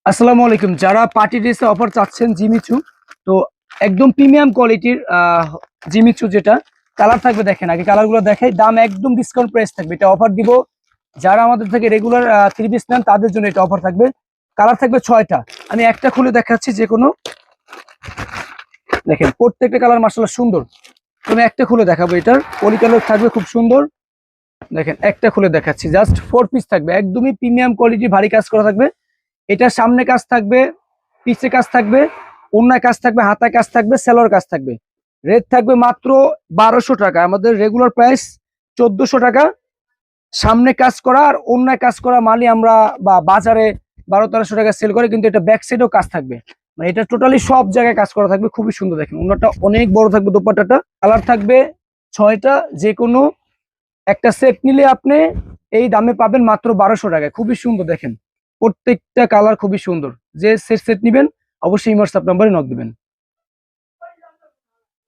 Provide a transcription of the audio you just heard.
আসসালামু আলাইকুম। যারা পার্টি ড্রেসে অফার চাচ্ছেন জিমিচু, তো একদম প্রিমিয়াম কোয়ালিটির জিমিচু, যেটা কালার থাকবে দেখেন, আগে কালারগুলো দেখাই। দাম একদম ডিসকাউন্ট প্রাইস থাকবে, এটা অফার দিব। যারা আমাদের থেকে রেগুলার 3 পিস নেন তাদের জন্য এটা অফার থাকবে। কালার থাকবে 6টা। আমি একটা খুলে দেখাচ্ছি, যে কোনো দেখেন প্রত্যেকটা কালার মাশাআল্লাহ সুন্দর। আমি একটা খুলে দেখাবো, এটার পলি কালার থাকবে খুব সুন্দর। দেখেন একটা খুলে দেখাচ্ছি, জাস্ট 4 পিস থাকবে, একদমই প্রিমিয়াম কোয়ালিটি, ভারী কাজ করা থাকবে। এটা সামনে কাজ থাকবে, পিছে কাজ থাকবে, ওড়নায় কাজ থাকবে, হাতায় কাজ থাকবে, সেলোয়ার কাজ থাকবে। রেট থাকবে মাত্র 1200 টাকা। আমাদের রেগুলার প্রাইস 1400 টাকা। সামনে কাজ করা আর ওড়নায় কাজ করা মালই আমরা বাজারে 1200-1300 টাকা সেল করে, কিন্তু এটা ব্যাক সাইডেও কাজ থাকবে। মানে এটা টোটালি সব জায়গায় কাজ করা থাকবে, খুবই সুন্দর। দেখেন ওড়নাটা অনেক বড় থাকবে, দোপাট্টাটা কালার থাকবে 6টা। যে কোনো একটা সেট নিলে আপনি এই দামে পাবেন মাত্র 1200 টাকায়, খুবই সুন্দর। দেখেন প্রত্যেকটা কালার খুবই সুন্দর। যে সেট নিবেন অবশ্যই হোয়াটসঅ্যাপ নাম্বারে নক দিবেন।